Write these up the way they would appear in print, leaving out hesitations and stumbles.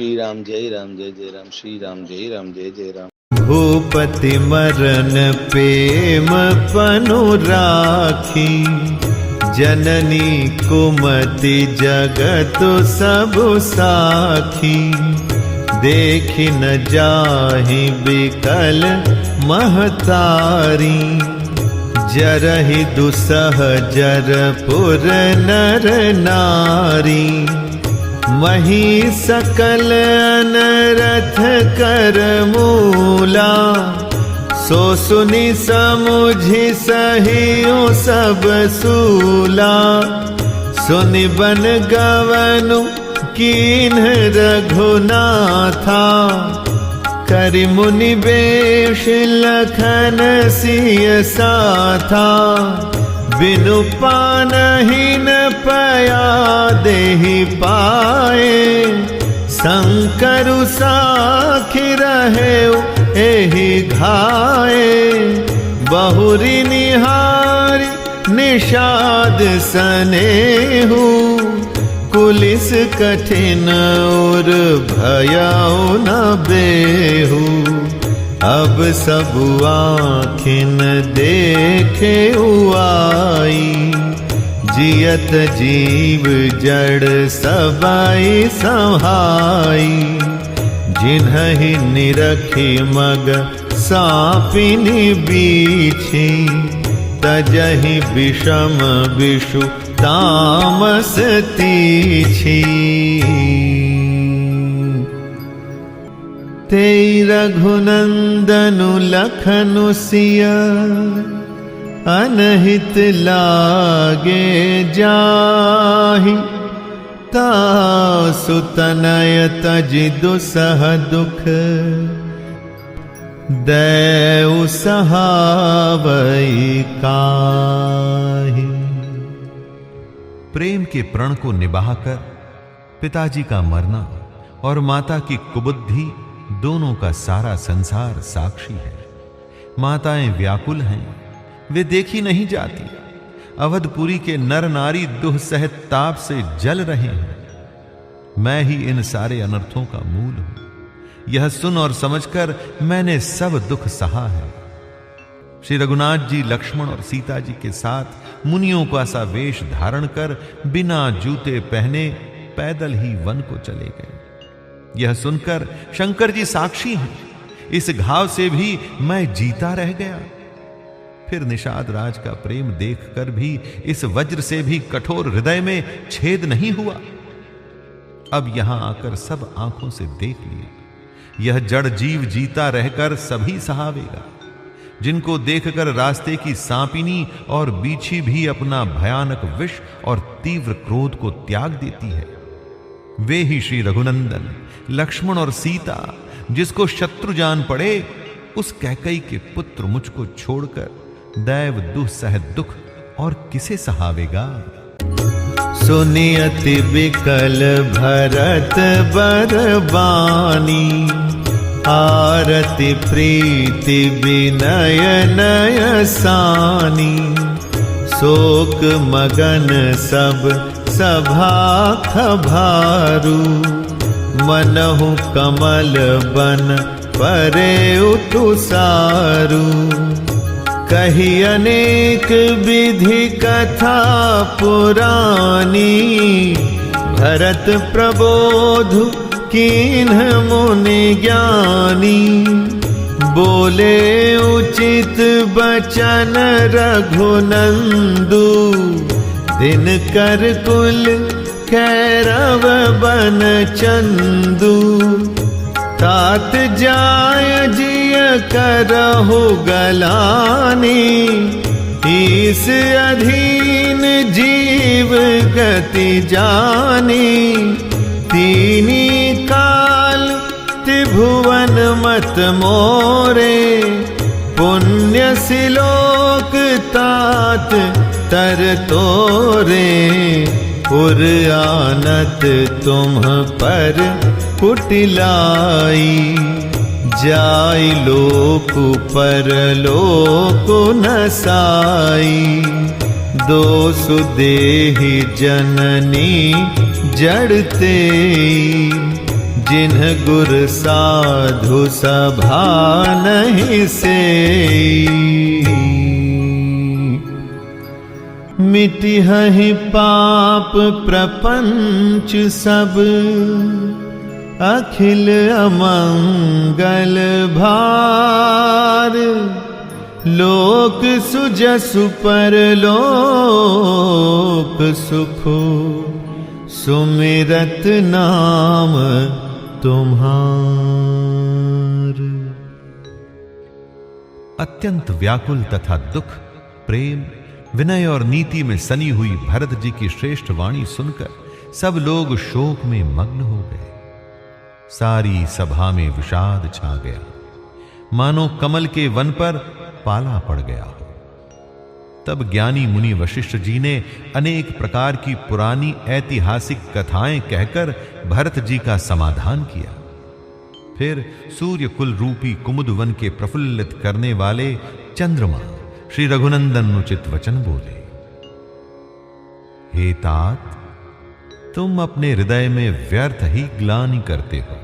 श्री राम जय राम श्री राम जय जय राम। भूपति मरन प्रेम पनु राखी, जननी कुमति जगत सब साखी। देखि न जाहि बिकल महतारी, जरहि दुसह जरपुर नर नारी। मही सकल अनरथ कर मूला, सो सुनि समुझि सहियो सब सूला। सुनि बन गवनु कीन्ह रघुनाथा, करि मुनि बेश लखन सिय साथा। बिनु पानहि न पया देहि पाए, शंकरु साखी रहेउ एहि घाए। बहुरी निहारी निषाद सनेहु, कुलिस कठिन और भयाउ न बेहु। अब सब आँखिन देखे आई, जियत जीव जड़ सबई संहाई। जिन्हि निरखी मग सापिनी बीछी, तजहि विषम विषु तामस तीछी। तेई रघुनंदनु लखनु सिया, अनहित लागे जाहि। तासु तनय तजि दुसह दुख, दैउ सहावई काहि। प्रेम के प्रण को निभाकर पिताजी का मरना और माता की कुबुद्धि, दोनों का सारा संसार साक्षी है। माताएं व्याकुल हैं, वे देखी नहीं जाती। अवधपुरी के नर नारी दुह सहित ताप से जल रहे हैं। मैं ही इन सारे अनर्थों का मूल हूं। यह सुन और समझकर मैंने सब दुख सहा है। श्री रघुनाथ जी लक्ष्मण और सीता जी के साथ मुनियों का सा वेश धारण कर बिना जूते पहने पैदल ही वन को चले गए। यह सुनकर शंकर जी साक्षी हैं, इस घाव से भी मैं जीता रह गया। फिर निषाद राज का प्रेम देखकर भी इस वज्र से भी कठोर हृदय में छेद नहीं हुआ। अब यहां आकर सब आंखों से देख लिया। यह जड़ जीव जीता रहकर सभी सहावेगा, जिनको देखकर रास्ते की सांपिनी और बीछी भी अपना भयानक विष और तीव्र क्रोध को त्याग देती है। वे ही श्री रघुनंदन लक्ष्मण और सीता, जिसको शत्रु जान पड़े, उस कैकई के पुत्र मुझको छोड़कर दैव दुह सह दुख और किसे सहावेगा। सुनि अति बिकल भरत बरबानी, आरति प्रीति विनय नय सानी। शोक मगन सब सभा खभारू, मनहु कमल बन परे उतुसारू। कही अनेक विधि कथा पुरानी, भरत प्रबोधु कीन्ह मुनि ज्ञानी। बोले उचित बचन रघुनंदु, दिन कर कुल कैरव बन चंदु। तात जाय जिय करहु गलानी, ईस अधीन जीव गति जानी। तीनी काल त्रिभुवन मत मोरे, पुण्य सिलोक तात तर तोरे। उर आनत तुम पर कुटिलाई, जाय लोक पर लोक नसाई। दोसु देहि जननी जड़ते, जिन्ह गुर साधु सभा नहीं से, मिटिहहि पाप प्रपंच सब, अखिल अमंगल भार। लोक सुजसु परलोक सुखो, सुमिरत नाम तुम्हार। अत्यंत व्याकुल तथा दुख, प्रेम, विनय और नीति में सनी हुई भरत जी की श्रेष्ठ वाणी सुनकर सब लोग शोक में मग्न हो गए। सारी सभा में विषाद छा गया, मानो कमल के वन पर पाला पड़ गया हो। तब ज्ञानी मुनि वशिष्ठ जी ने अनेक प्रकार की पुरानी ऐतिहासिक कथाएं कहकर भरत जी का समाधान किया। फिर सूर्य कुल रूपी कुमुद वन के प्रफुल्लित करने वाले चंद्रमा श्री रघुनंदन उचित वचन बोले। हे तात, तुम अपने हृदय में व्यर्थ ही ग्लानि करते हो।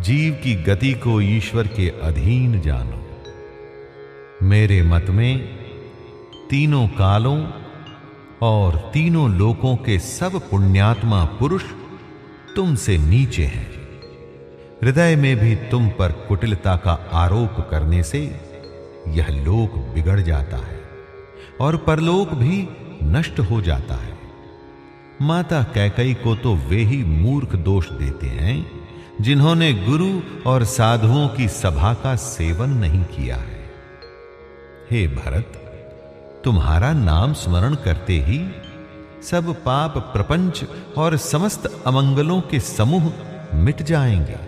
जीव की गति को ईश्वर के अधीन जानो। मेरे मत में तीनों कालों और तीनों लोकों के सब पुण्यात्मा पुरुष तुमसे नीचे हैं। हृदय में भी तुम पर कुटिलता का आरोप करने से यह लोक बिगड़ जाता है और परलोक भी नष्ट हो जाता है। माता कैकई को तो वे ही मूर्ख दोष देते हैं जिन्होंने गुरु और साधुओं की सभा का सेवन नहीं किया है। हे भरत, तुम्हारा नाम स्मरण करते ही सब पाप प्रपंच और समस्त अमंगलों के समूह मिट जाएंगे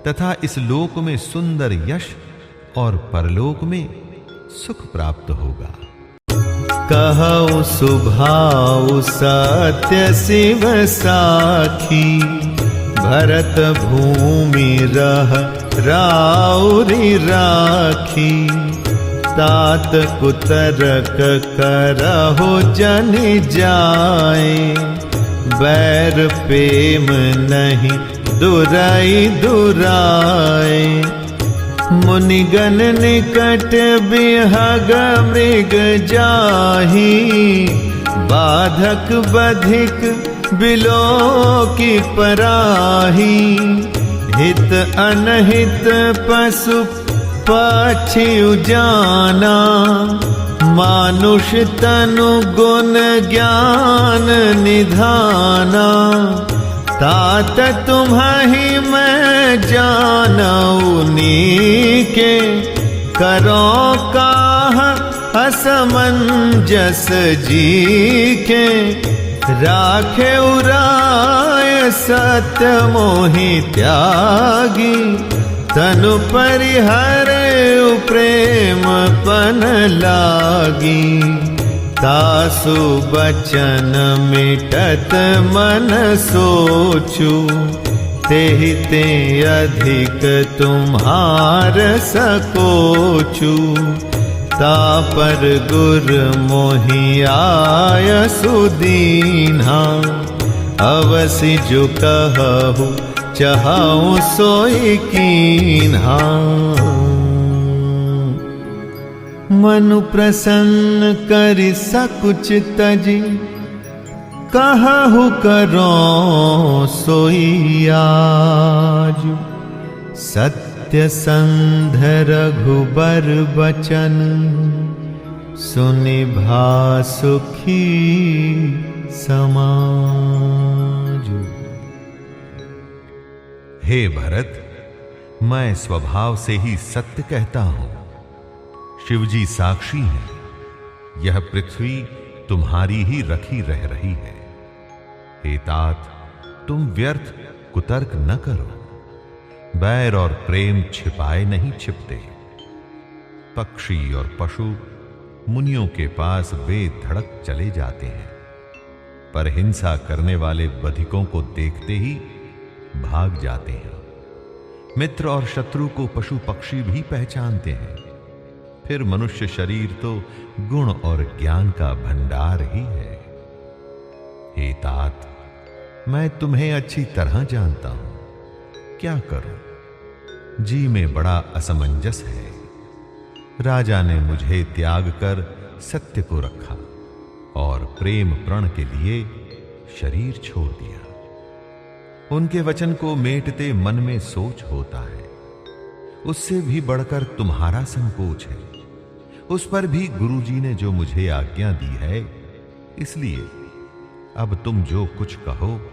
तथा इस लोक में सुंदर यश और परलोक में सुख प्राप्त होगा। कहु सुभाउ सत्य शिव साखी, भरत भूमि रह राउरी राखी। तात कुतरक करहु जन जाए, बैर प्रेम नहीं दुराई दुराए। मुनिगण निकट बिहग मृग जाही, बाधक बधिक बिलो की पराही। हित अनहित पशु पक्षी उजाना, मानुष तनु गुण ज्ञान निधाना। तात तुम्हि मैं जानऊ नीके, करो काह असमंजस जी के। राखे उराय सत्य मोहि त्यागी, तनु परिहरे प्रेम पन लागी। तासु बचन मिटत मन सोचू, तेहि ते अधिक तुम्हार सकोचू। तापर गुर मोहि आय सुदीन्हा, अवसि जो कहु चाहूं सोई कीन्हा। मनु प्रसन्न करि सकुच तजी, कहु करो सोई आजु। सत्य संध रघुबर बचन, सुनि भा सुखी समाजु। हे भरत, मैं स्वभाव से ही सत्य कहता हूं। शिवजी साक्षी हैं, यह पृथ्वी तुम्हारी ही रखी रह रही है। हे तात, तुम व्यर्थ कुतर्क न करो। बैर और प्रेम छिपाए नहीं छिपते। पक्षी और पशु मुनियों के पास बेधड़क चले जाते हैं, पर हिंसा करने वाले बधिकों को देखते ही भाग जाते हैं। मित्र और शत्रु को पशु पक्षी भी पहचानते हैं। फिर मनुष्य शरीर तो गुण और ज्ञान का भंडार ही है। हे तात, मैं तुम्हें अच्छी तरह जानता हूं। क्या करूं? जी में बड़ा असमंजस है। राजा ने मुझे त्याग कर सत्य को रखा और प्रेम प्रण के लिए शरीर छोड़ दिया। उनके वचन को मेटते मन में सोच होता है। उससे भी बढ़कर तुम्हारा संकोच है। उस पर भी गुरुजी ने जो मुझे आज्ञा दी है, इसलिए अब तुम जो कुछ कहो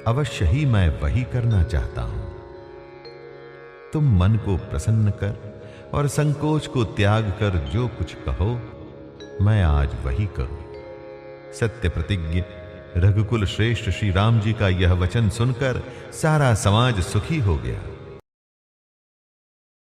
अवश्य ही मैं वही करना चाहता हूं। तुम मन को प्रसन्न कर और संकोच को त्याग कर जो कुछ कहो मैं आज वही करूं। सत्य प्रतिज्ञ रघुकुल श्रेष्ठ श्री राम जी का यह वचन सुनकर सारा समाज सुखी हो गया।